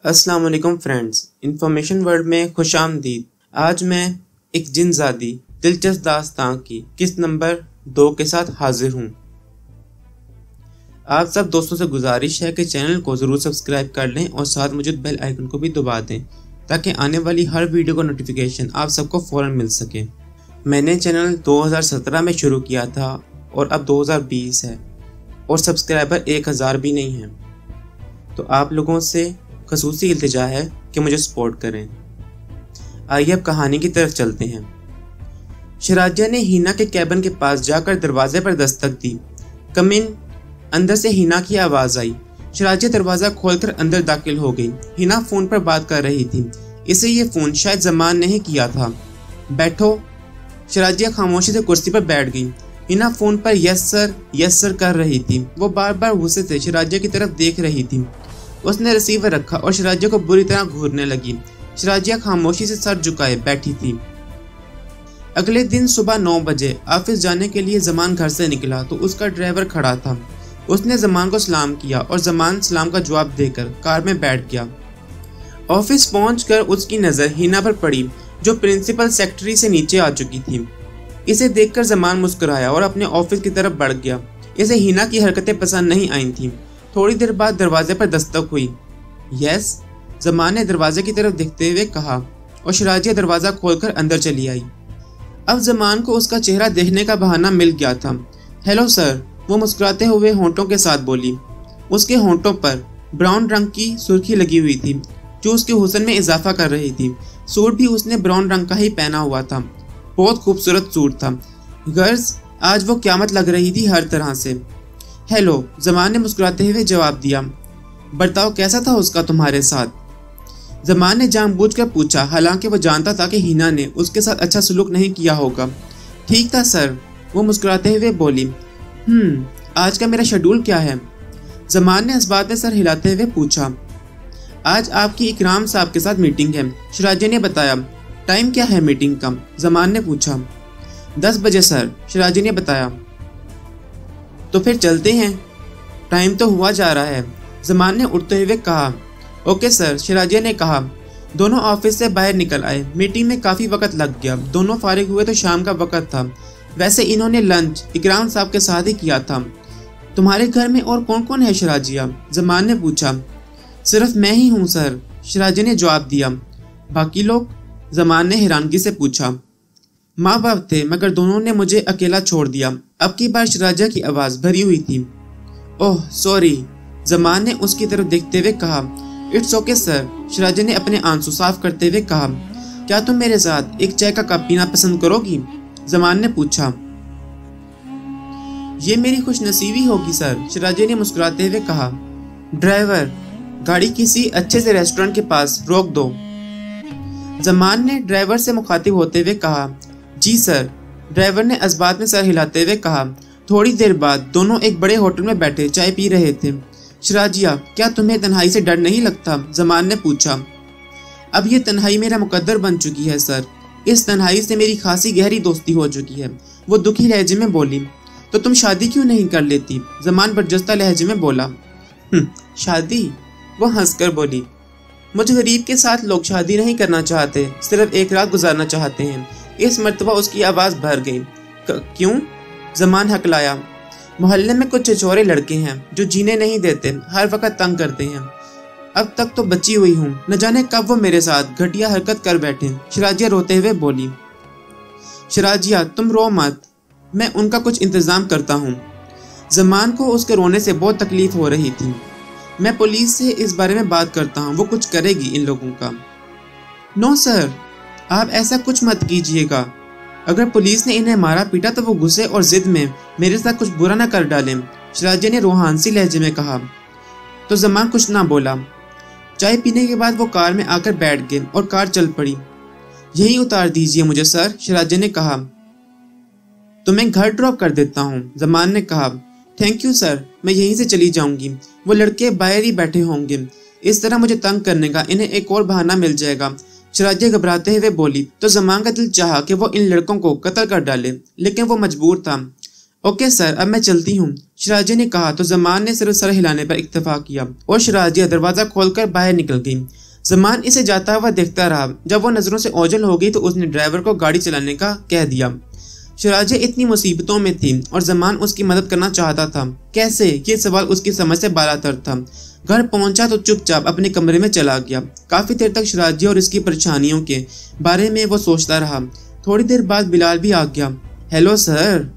अस्सलाम वालेकुम friends, information world में खुशामदीद। आज मैं एक जिनज़ादी दिलचस्प दास्तान की किस्त नंबर 2 के साथ हाजिर हूँ। आप सब दोस्तों से गुजारिश है कि चैनल को ज़रूर सब्सक्राइब कर लें और साथ मौजूद बेल आइकन को भी दबा दें ताकि आने वाली हर वीडियो का नोटिफिकेशन आप सबको फ़ौरन मिल सके। मैंने चैनल 2017 में शुरू किया था और अब 2020 है और सब्सक्राइबर 1000 भी नहीं हैं, तो आप लोगों से खसूसी इल्तिजा है कि मुझे सपोर्ट करें। आइए अब कहानी की तरफ चलते हैं। शराजिया ने हिना के कैबिन के पास जाकर दरवाजे पर दस्तक दी। कम इन। अंदर से हिना की आवाज़ आई। शराजिया दरवाज़ा खोलकर अंदर दाखिल हो गई। हिना फ़ोन पर बात कर रही थी। इसे ये फ़ोन शायद जमान ने ही किया था। बैठो। शराजिया खामोशी से कुर्सी पर बैठ गई। हिना फ़ोन पर यस सर कर रही थी। वो बार बार गुस्से से शराजिया की तरफ देख रही थी। उसने रिसीवर रखा और शराजिया को बुरी तरह घूरने लगी। शराजिया खामोशी से सर झुकाए बैठी थी। अगले दिन सुबह 9 बजे ऑफिस जाने के लिए जमान घर से निकला तो उसका ड्राइवर खड़ा था। उसने जमान को सलाम किया और जमान सलाम का जवाब देकर कार में बैठ गया। ऑफिस पहुंचकर उसकी नज़र हिना पर पड़ी जो प्रिंसिपल सेक्रेटरी से नीचे आ चुकी थी। इसे देखकर जमान मुस्कुराया और अपने ऑफिस की तरफ बढ़ गया। इसे हिना की हरकतें पसंद नहीं आई थीं। थोड़ी देर बाद दरवाजे पर दस्तक हुई। यस, जमान ने दरवाजे की तरफ देखते हुए कहा और शराजिया दरवाज़ा खोलकर अंदर चली आई। अब जमान को उसका चेहरा देखने का बहाना मिल गया था। हेलो सर, वो मुस्कुराते हुए होंठों के साथ बोली। उसके होंठों पर ब्राउन रंग की सुर्खी लगी हुई थी जो उसके हुस्न में इजाफा कर रही थी। सूट भी उसने ब्राउन रंग का ही पहना हुआ था। बहुत खूबसूरत सूट था। गर्ल्स, आज वो क़यामत लग रही थी हर तरह से। हेलो, जमान ने मुस्कुराते हुए जवाब दिया। बर्ताव कैसा था उसका तुम्हारे साथ? जमान ने जानबूझकर पूछा, हालांकि वो जानता था कि हिना ने उसके साथ अच्छा सलूक नहीं किया होगा। ठीक था सर, वो मुस्कुराते हुए बोली। आज का मेरा शेड्यूल क्या है? जमान ने इस बात में सर हिलाते हुए पूछा। आज आपकी इकराम साहब के साथ मीटिंग है, शराजिया ने बताया। टाइम क्या है मीटिंग का? जमान ने पूछा। 10 बजे सर, शराजिया ने बताया। तो फिर चलते हैं, टाइम तो हुआ जा रहा है, जमान ने उठते हुए कहा। ओके सर, शराजिया ने कहा। दोनों ऑफिस से बाहर निकल आए। मीटिंग में काफ़ी वक्त लग गया। दोनों फारिग हुए तो शाम का वक्त था। वैसे इन्होंने लंच इकराम साहब के साथ ही किया था। तुम्हारे घर में और कौन कौन है शराजिया? जमान ने पूछा। सिर्फ मैं ही हूँ सर, शराजिया ने जवाब दिया। बाकी लोग? जमान ने हैरानगी से पूछा। माँ बाप थे मगर दोनों ने मुझे अकेला छोड़ दिया। अब की बार शराजिया की आवाज़ भरी हुई थी। ओह सॉरी, जमान ने उसकी तरफ देखते हुए कहा। इट्स ओके सर, शराजिया ने अपने आंसू साफ करते हुए कहा। क्या तुम मेरे साथ एक चाय का कप पीना पसंद करोगी? जमान ने पूछा। ये मेरी खुशनसीबी होगी सर, शराजिया ने मुस्कुराते हुए कहा। ड्राइवर, गाड़ी किसी अच्छे से रेस्टोरेंट के पास रोक दो, जमान ने ड्राइवर से मुखातिब होते हुए कहा। जी सर, ड्राइवर ने इस बात में सर हिलाते हुए कहा। थोड़ी देर बाद दोनों एक बड़े होटल में बैठे चाय पी रहे थे। शराजिया, क्या तुम्हें तन्हाई से डर नहीं लगता? जमान ने पूछा। अब ये तन्हाई मेरा मुकद्दर बन चुकी है सर, इस तन्हाई से मेरी खासी गहरी दोस्ती हो चुकी है, वो दुखी लहजे में बोली। तो तुम शादी क्यों नहीं कर लेती? जमान बरजस्ता लहजे में बोला। शादी? वो हंसकर बोली। मुझ गरीब के साथ लोग शादी नहीं करना चाहते, सिर्फ एक रात गुजारना चाहते हैं। इस मर्तबा उसकी आवाज़ भर गई। क्यों? जमान हकलाया। मोहल्ले में कुछ छिछोरे लड़के हैं जो जीने नहीं देते, हर वक्त तंग करते हैं। अब तक तो बची हुई हूँ, न जाने कब वो मेरे साथ घटिया हरकत कर बैठे, शराजिया रोते हुए बोली। शराजिया, तुम रो मत, मैं उनका कुछ इंतज़ाम करता हूँ। जमान को उसके रोने से बहुत तकलीफ हो रही थी। मैं पुलिस से इस बारे में बात करता हूँ, वो कुछ करेगी इन लोगों का। नो सर, आप ऐसा कुछ मत कीजिएगा। अगर पुलिस ने इन्हें मारा पीटा तो वो गुस्से और जिद में मेरे साथ कुछ बुरा ना कर डालें, शराजिया ने रूहानसी लहजे में कहा। तो जमान कुछ ना बोला। चाय पीने के बाद वो कार में आकर बैठ गए और कार चल पड़ी। यहीं उतार दीजिए मुझे सर, शराजिया ने कहा। तो मैं घर ड्रॉप कर देता हूँ, जमान ने कहा। थैंक यू सर, मैं यहीं से चली जाऊंगी। वो लड़के बाहर ही बैठे होंगे, इस तरह मुझे तंग करने का इन्हें एक और बहाना मिल जाएगा, शराजिया घबराते हुए बोली। तो जमान का दिल चाहा कि वो इन लड़कों को कत्ल कर डाले, लेकिन वो मजबूर था। ओके सर, अब मैं चलती हूँ, शराजिया ने कहा तो जमान ने सिर्फ सर हिलाने पर इत्तेफाक किया और शराजिया दरवाजा खोलकर बाहर निकल गई। जमान इसे जाता हुआ देखता रहा। जब वो नजरों से ओझल हो गई तो उसने ड्राइवर को गाड़ी चलाने का कह दिया। शराजिया इतनी मुसीबतों में थी और जमान उसकी मदद करना चाहता था। कैसे, ये सवाल उसकी समझ से बालातर था। घर पहुंचा तो चुपचाप अपने कमरे में चला गया। काफी देर तक शराजिया और इसकी परेशानियों के बारे में वो सोचता रहा। थोड़ी देर बाद बिलाल भी आ गया। हेलो सर,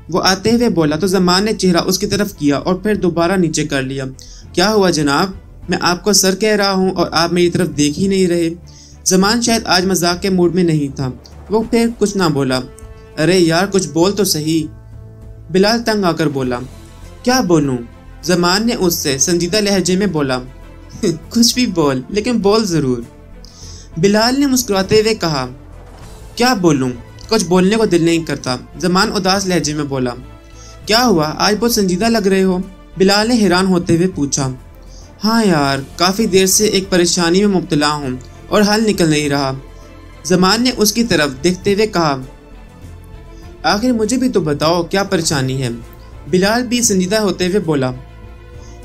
वो आते हुए बोला तो जमान ने चेहरा उसकी तरफ किया और फिर दोबारा नीचे कर लिया। क्या हुआ जनाब, मैं आपको सर कह रहा हूँ और आप मेरी तरफ देख ही नहीं रहे। जमान शायद आज मजाक के मूड में नहीं था। वो फिर कुछ ना बोला। अरे यार कुछ बोल तो सही, बिलाल तंग आकर बोला। क्या बोलूं, जमान ने उससे संजीदा लहजे में बोला। कुछ भी बोल, लेकिन बोल जरूर, बिलाल ने मुस्कुराते हुए कहा। क्या बोलूं, कुछ बोलने को दिल नहीं करता, जमान उदास लहजे में बोला। क्या हुआ, आज बहुत संजीदा लग रहे हो, बिलाल ने हैरान होते हुए पूछा। हाँ यार, काफी देर से एक परेशानी में मुब्तला हूँ और हल निकल नहीं रहा, जमान ने उसकी तरफ देखते हुए कहा। आखिर मुझे भी तो बताओ क्या परेशानी है, बिलाल भी संजीदा होते हुए बोला।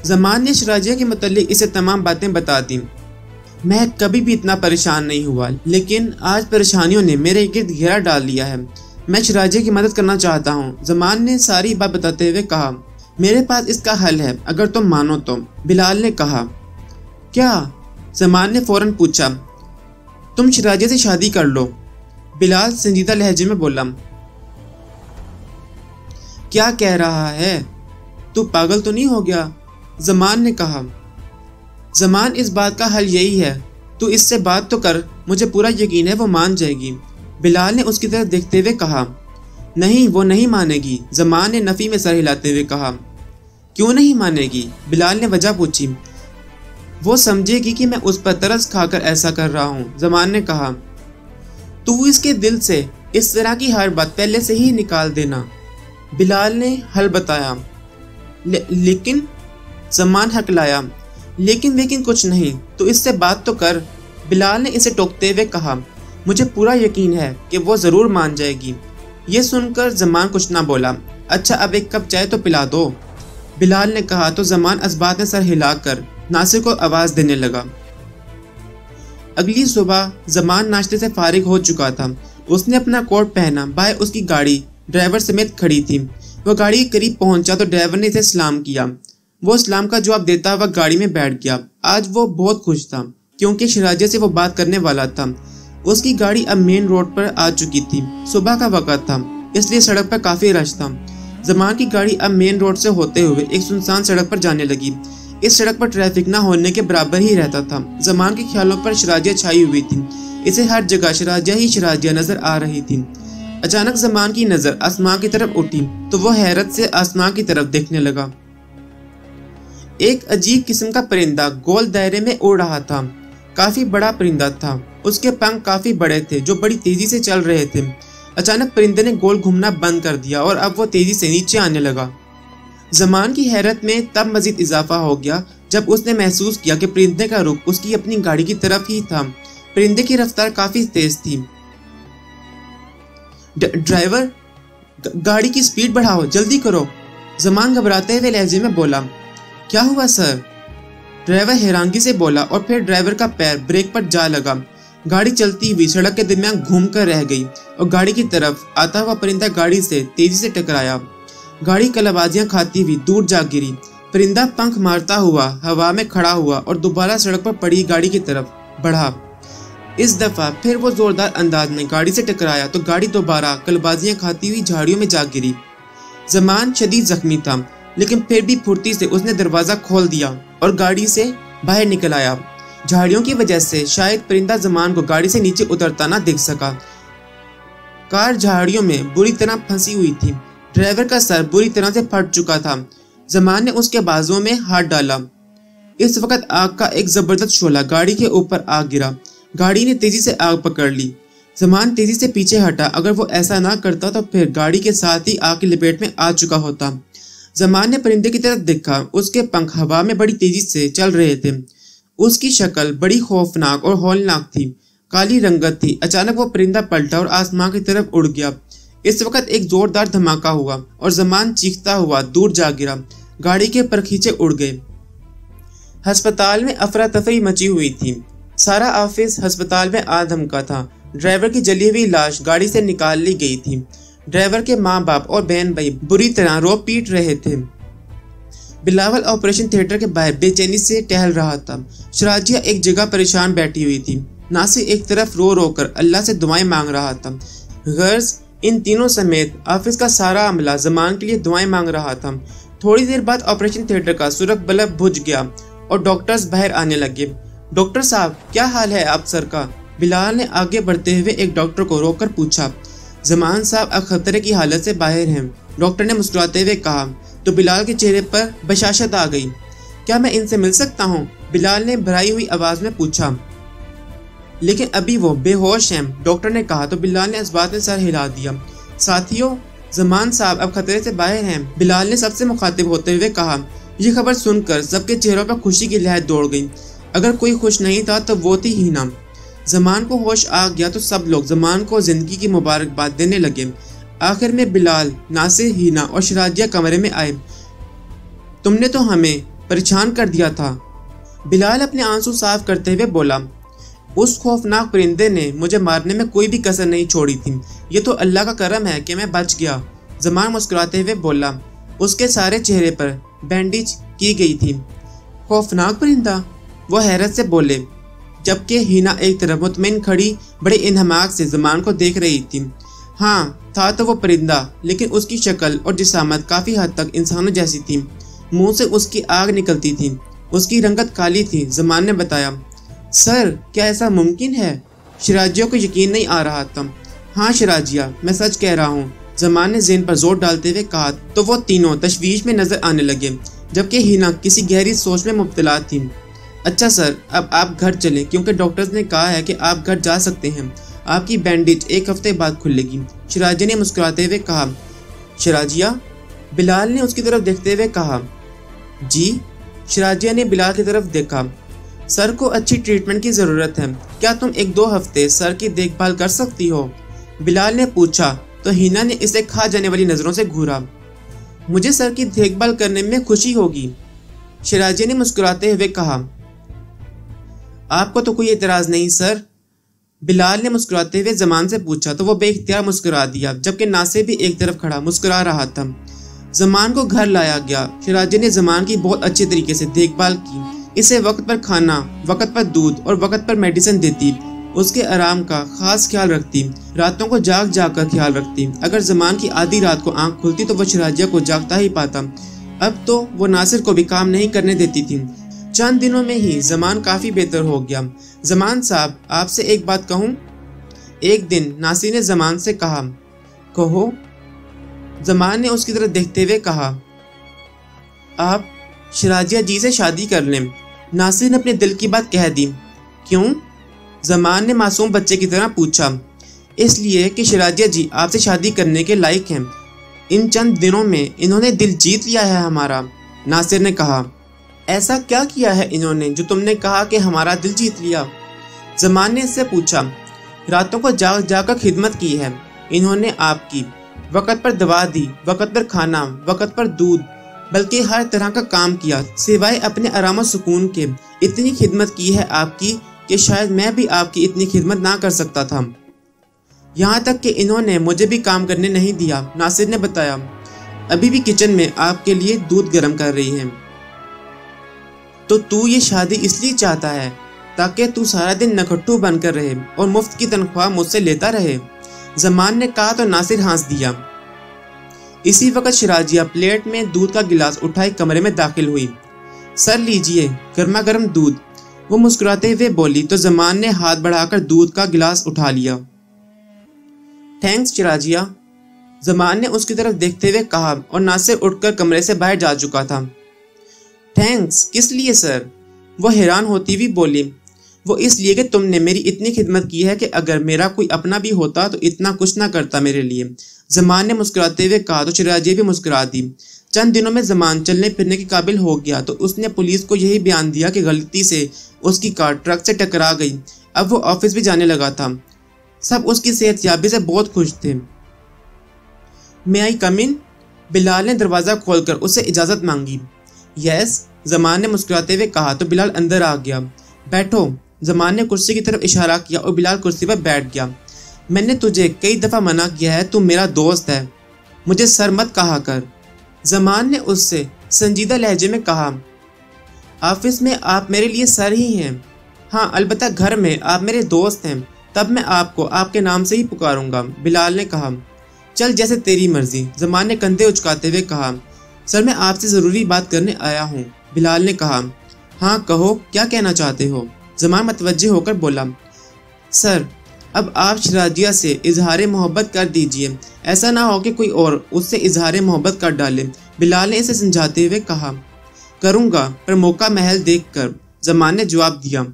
जमान ने शराजिया के मुताल्लिक इसे तमाम बातें बता दी। मैं कभी भी इतना परेशान नहीं हुआ, लेकिन आज परेशानियों ने मेरे गिर्द घेरा डाल लिया है। मैं शराजिया की मदद करना चाहता हूँ, जमान ने सारी बात बताते हुए कहा। मेरे पास इसका हल है, अगर तुम मानो तो, बिलाल ने कहा। क्या, जमान ने फौरन पूछा। तुम शराजिया से शादी कर लो, बिलाल संजीदा लहजे में बोला। क्या कह रहा है, तू पागल तो नहीं हो गया, जमान ने कहा। जमान, इस बात का हल यही है, तू इससे बात तो कर, मुझे पूरा यकीन है वो मान जाएगी, बिलाल ने उसकी तरफ देखते हुए कहा। नहीं, वो नहीं मानेगी, जमान ने नफी में सर हिलाते हुए कहा। क्यों नहीं मानेगी, बिलाल ने वजह पूछी। वो समझेगी कि मैं उस पर तरस खाकर ऐसा कर रहा हूँ, जमान ने कहा। तू इसके दिल से इस तरह की हर बात पहले से ही निकाल देना, बिलाल ने हल बताया। लेकिन, जमान हकलाया। लेकिन कुछ नहीं, तो इससे बात तो कर, बिलाल ने इसे टोकते हुए कहा। मुझे पूरा यकीन है कि वो जरूर मान जाएगी। ये सुनकर जमान कुछ ना बोला। अच्छा, अब एक कप चाय तो पिला दो, बिलाल ने कहा तो जमान असबात में सर हिलाकर नासिर को आवाज देने लगा। अगली सुबह जमान नाश्ते से फारिग हो चुका था। उसने अपना कोट पहना, बाहर उसकी गाड़ी ड्राइवर समेत खड़ी थी। वो गाड़ी के करीब पहुंचा तो ड्राइवर ने इसे सलाम किया। वो सलाम का जवाब देता हुआ गाड़ी में बैठ गया। आज वो बहुत खुश था क्योंकि शराजिया से वो बात करने वाला था। उसकी गाड़ी अब मेन रोड पर आ चुकी थी। सुबह का वक्त था, इसलिए सड़क पर काफी रश था। जमान की गाड़ी अब मेन रोड से होते हुए एक सुनसान सड़क पर जाने लगी। इस सड़क पर ट्रैफिक न होने के बराबर ही रहता था। जमान के ख्यालों पर शराजिया छाई हुई थी। इसे हर जगह शराजिया ही शराजिया नजर आ रही थी। अचानक जमान की नजर आसमान की तरफ उठी तो वो हैरत से आसमान की तरफ देखने लगा। एक अजीब किस्म का परिंदा गोल दायरे में उड़ रहा था। काफी बड़ा परिंदा था। उसके पंख काफी बड़े थे जो बड़ी तेजी से चल रहे थे। अचानक परिंदे ने गोल घूमना बंद कर दिया और अब वो तेजी से नीचे आने लगा। जमान की हैरत में तब मजीद इजाफा हो गया जब उसने महसूस किया कि परिंदे का रुख उसकी अपनी गाड़ी की तरफ ही था। परिंदे की रफ्तार काफी तेज थी। ड्राइवर, गाड़ी की स्पीड बढ़ाओ, जल्दी करो, जमान घबराते हुए लहजे में बोला। क्या हुआ सर, ड्राइवर हैरानगी से बोला और फिर ड्राइवर का पैर ब्रेक पर जा लगा। गाड़ी चलती हुई सड़क के दरमियान घूमकर रह गई और गाड़ी की तरफ आता हुआ परिंदा गाड़ी से तेजी से टकराया। गाड़ी कलाबाजियां खाती हुई दूर जा गिरी। परिंदा पंख मारता हुआ हवा में खड़ा हुआ और दोबारा सड़क पर पड़ी गाड़ी की तरफ बढ़ा। इस दफा फिर वो जोरदार अंदाज में गाड़ी से टकराया तो गाड़ी दोबारा कलाबाजियां खाती हुई झाड़ियों में जा गिरी। जमान शदीद जख्मी था, लेकिन फिर भी फुर्ती से उसने दरवाजा खोल दिया और गाड़ी से बाहर निकल आया। झाड़ियों की वजह से शायद परिंदा जमान को गाड़ी से नीचे उतरता ना दिख सका। कार झाड़ियों में बुरी तरह फंसी हुई थी। ड्राइवर का सर बुरी तरह से फट चुका था। जमान ने उसके बाजुओं में हाथ डाला। इस वक्त आग का एक जबरदस्त शोला गाड़ी के ऊपर आ गिरा। गाड़ी ने तेजी से आग पकड़ ली। जमान तेजी से पीछे हटा। अगर वो ऐसा ना करता तो फिर गाड़ी के साथ ही आग की लपेट में आ चुका होता। जमान ने परिंदे की तरफ देखा। उसके पंख हवा में बड़ी तेजी से चल रहे थे। उसकी शक्ल बड़ी खौफनाक और हौलनाक थी। काली रंगत थी। अचानक वो परिंदा पलटा और आसमान की तरफ उड़ गया। इस वक्त एक जोरदार धमाका हुआ और जमान चीखता हुआ दूर जा गिरा। गाड़ी के परखीचे उड़ गए। अस्पताल में अफरा तफरी मची हुई थी। सारा ऑफिस अस्पताल में आधमका था। ड्राइवर की जली हुई लाश गाड़ी से निकाल ली गई थी। ड्राइवर के माँ बाप और बहन भाई बुरी तरह रो पीट रहे थे। बिलावल ऑपरेशन थिएटर के बाहर बेचैनी से टहल रहा था। शराजिया एक जगह परेशान बैठी हुई थी। नासिर एक तरफ रो रो कर अल्लाह से दुआएं मांग रहा था। गर्ज इन तीनों समेत ऑफिस का सारा अमला जमान के लिए दुआएं मांग रहा था। थोड़ी देर बाद ऑपरेशन थिएटर का सुरख बल्ब बुझ गया और डॉक्टर्स बाहर आने लगे। डॉक्टर साहब, क्या हाल है आप सर का? बिलाल ने आगे बढ़ते हुए एक डॉक्टर को रोककर पूछा। जमान साहब अब खतरे की हालत से बाहर हैं, डॉक्टर ने मुस्कुराते हुए कहा। तो बिलाल के चेहरे पर बशाशत आ गई। क्या मैं इनसे मिल सकता हूँ? बिलाल ने भराई हुई आवाज में पूछा। लेकिन अभी वो बेहोश हैं, डॉक्टर ने कहा। तो बिलाल ने इस बात में सर हिला दिया। साथियों, जमान साहब अब खतरे से बाहर हैं, बिलाल ने सबसे मुखातिब होते हुए कहा। यह खबर सुनकर सबके चेहरों पर खुशी की लहर दौड़ गई। अगर कोई खुश नहीं था तो वो थी हीना। जमान को होश आ गया तो सब लोग जमान को जिंदगी की मुबारकबाद देने लगे। आखिर में बिलाल, नासिर, हीना और शराजिया कमरे में आए। तुमने तो हमें परेशान कर दिया था, बिलाल अपने आंसू साफ करते हुए बोला। उस खौफनाक परिंदे ने मुझे मारने में कोई भी कसर नहीं छोड़ी थी। ये तो अल्लाह का करम है कि मैं बच गया, जमान मुस्कुराते हुए बोला। उसके सारे चेहरे पर बैंडेज की गई थी। खौफनाक परिंदा? वो हैरत से बोले, जबकि हीना एक तरफ मुतमिन खड़ी बड़े इन्हमाक से जमान को देख रही थी। हाँ, था तो वो परिंदा, लेकिन उसकी शक्ल और जिसामत काफ़ी हद तक इंसानों जैसी थी। मुंह से उसकी आग निकलती थी। उसकी रंगत काली थी। जमान ने बताया। सर, क्या ऐसा मुमकिन है? शराजिया को यकीन नहीं आ रहा था। हाँ शराजिया, मैं सच कह रहा हूँ, जमान ने ज़ेन पर जोर डालते हुए कहा। तो वो तीनों तशवीश में नजर आने लगे, जबकि हीना किसी गहरी सोच में मुब्तला थी। अच्छा सर, अब आप घर चलें, क्योंकि डॉक्टर्स ने कहा है कि आप घर जा सकते हैं। आपकी बैंडेज एक हफ्ते बाद खुलेगी, शराजिया ने मुस्कुराते हुए कहा। शराजिया? बिलाल ने उसकी तरफ देखते हुए कहा। जी? शराजिया ने बिलाल की तरफ देखा। सर को अच्छी ट्रीटमेंट की ज़रूरत है, क्या तुम 1-2 हफ्ते सर की देखभाल कर सकती हो? बिलाल ने पूछा। तो हीना ने इसे खा जाने वाली नज़रों से घूरा। मुझे सर की देखभाल करने में खुशी होगी, शराजिया ने मुस्कुराते हुए कहा। आपको तो कोई एतराज़ नहीं सर? बिलाल ने मुस्कुराते हुए जमान से पूछा। तो वो बेइख्तियार मुस्कुरा दिया, जबकि नासिर भी एक तरफ खड़ा मुस्कुरा रहा था। जमान को घर लाया गया। शराजिया ने जमान की बहुत अच्छे तरीके से देखभाल की। इसे वक्त पर खाना, वक्त पर दूध और वक्त पर मेडिसिन देती। उसके आराम का खास ख्याल रखती। रातों को जाग जाग कर ख्याल रखती। अगर जमान की आधी रात को आंख खुलती तो वो शराजिया को जागता ही पाता। अब तो वो नासिर को भी काम नहीं करने देती थी। चंद दिनों में ही जमान काफ़ी बेहतर हो गया। जमान साहब, आपसे एक बात कहूँ? एक दिन नासिर ने जमान से कहा। कहो। जमान ने उसकी तरफ देखते हुए कहा। आप शराजिया जी से शादी कर लें। नासिर ने अपने दिल की बात कह दी। क्यों? जमान ने मासूम बच्चे की तरह पूछा। इसलिए कि शराजिया जी आपसे शादी करने के लायक हैं। इन चंद दिनों में इन्होंने दिल जीत लिया है हमारा, नासिर ने कहा। ऐसा क्या किया है इन्होंने जो तुमने कहा कि हमारा दिल जीत लिया? जमान ने इससे पूछा। रातों को जाग जाकर खिदमत की है इन्होंने आपकी। वक़्त पर दवा दी, वक़्त पर खाना, वक़्त पर दूध, बल्कि हर तरह का काम किया सिवाय अपने आराम और सुकून के। इतनी खिदमत की है आपकी कि शायद मैं भी आपकी इतनी खिदमत ना कर सकता था। यहाँ तक कि इन्होंने मुझे भी काम करने नहीं दिया, नासिर ने बताया। अभी भी किचन में आपके लिए दूध गर्म कर रही है। तो तू ये शादी इसलिए चाहता है ताकि तू सारा दिन नखट्टू बनकर रहे और मुफ्त की तनख्वाह मुझसे लेता रहे? जमान ने कहा तो नासिर हंस दिया। इसी वक्त शराजिया प्लेट में दूध का गिलास उठाए कमरे में दाखिल हुई। सर लीजिए गर्मा गर्म दूध, वो मुस्कुराते हुए बोली। तो जमान ने हाथ बढ़ाकर दूध का गिलास उठा लिया। थैंक्स शराजिया, जमान ने उसकी तरफ देखते हुए कहा और नासिर उठकर कमरे से बाहर जा चुका था। थैंक्स किस लिए सर? वो हैरान होती हुई बोली। वो इसलिए कि तुमने मेरी इतनी खिदमत की है कि अगर मेरा कोई अपना भी होता तो इतना कुछ ना करता मेरे लिए, जमान ने मुस्कुराते हुए कहा। तो शराजिया भी मुस्कुरा दी। चंद दिनों में जमान चलने फिरने के काबिल हो गया तो उसने पुलिस को यही बयान दिया कि गलती से उसकी कार ट्रक से टकरा गई। अब वो ऑफिस भी जाने लगा था। सब उसकी सेहतयाबी से बहुत खुश थे। मे आई कम इन? बिलाल ने दरवाज़ा खोलकर उससे इजाज़त मांगी। यस, जमान ने मुस्कुराते हुए कहा तो बिलाल अंदर आ गया। बैठो। जमान ने कुर्सी की तरफ इशारा किया और बिलाल कुर्सी पर बैठ गया। मैंने तुझे कई दफ़ा मना किया है, तू मेरा दोस्त है, मुझे सर मत कहा कर। जमान ने उससे संजीदा लहजे में कहा। ऑफिस में आप मेरे लिए सर ही हैं। हाँ, अलबत्ता घर में आप मेरे दोस्त हैं, तब मैं आपको आपके नाम से ही पुकारूंगा, बिलाल ने कहा। चल जैसे तेरी मर्जी, जमान ने कंधे उचकाते हुए कहा। सर मैं आपसे ज़रूरी बात करने आया हूँ, बिलाल ने कहा। हाँ कहो, क्या कहना चाहते हो? जमान मतवज्जे होकर बोला। सर अब आप शिराजिया से इजहार मोहब्बत कर दीजिए, ऐसा ना हो कि कोई और उससे इजहार मोहब्बत कर डाले, बिलाल ने इसे समझाते हुए कहा। करूँगा, पर मौका महल देख कर, जमान ने जवाब दिया।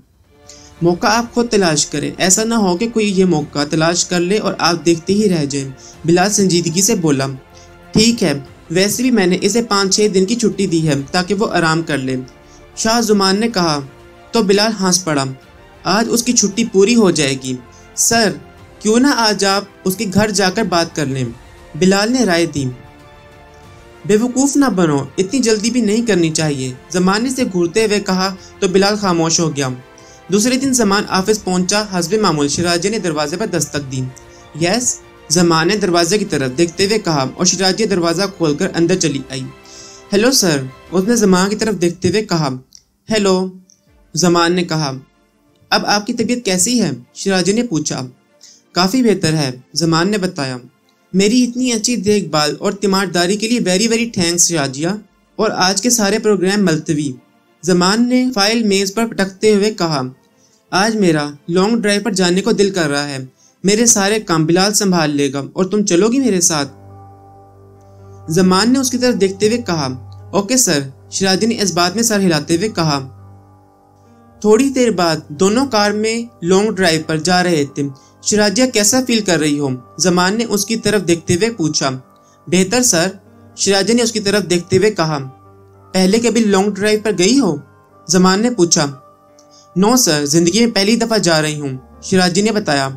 मौका आप खुद तलाश करें, ऐसा ना हो कि कोई ये मौका तलाश कर ले और आप देखते ही रह जाएं, बिलाल संजीदगी से बोला। ठीक है, वैसे भी मैंने इसे 5-6 दिन की छुट्टी दी है ताकि वो आराम कर ले, शाह जुमान ने कहा। तो बिलाल हंस पड़ा। आज उसकी छुट्टी पूरी हो जाएगी। सर क्यों ना आज आप उसके घर जाकर बात कर लें, बिलाल ने राय दी। बेवकूफ़ ना बनो, इतनी जल्दी भी नहीं करनी चाहिए, जमान से घूरते हुए कहा तो बिलाल खामोश हो गया। दूसरे दिन जमान ऑफिस पहुंचा। हस्बे मामूल शिराजिया ने दरवाजे पर दस्तक दी। यस, जमान ने दरवाजे की तरफ देखते हुए कहा और शिराजिया दरवाज़ा खोलकर अंदर चली आई। हेलो सर, उसने जमान की तरफ देखते हुए कहा। हेलो, जमान ने कहा। अब आपकी तबीयत कैसी है? शिराजिया ने पूछा। काफ़ी बेहतर है, जमान ने बताया। मेरी इतनी अच्छी देखभाल और तीमारदारी के लिए वेरी वेरी थैंक्स शिराजिया, और आज के सारे प्रोग्राम मुलतवी, जमान ने फाइल मेज पर पटकते हुए कहा। आज मेरा लॉन्ग ड्राइव पर जाने को दिल कर रहा है, मेरे सारे काम बिलाल संभाल लेगा और तुम चलोगी मेरे साथ? जमान ने उसकी तरफ देखते हुए कहा। ओके सर, शिराजी ने इस बात में सर हिलाते हुए कहा। थोड़ी देर बाद दोनों कार में लॉन्ग ड्राइव पर जा रहे थे। शिराजिया कैसा फील कर रही हो? जमान ने उसकी तरफ देखते हुए पूछा। बेहतर सर, शिराजिया ने उसकी तरफ देखते हुए कहा। पहले कभी लॉन्ग ड्राइव पर गई हो? जमान ने पूछा। नो सर, जिंदगी में पहली दफ़ा जा रही हूँ, शिराजी ने बताया।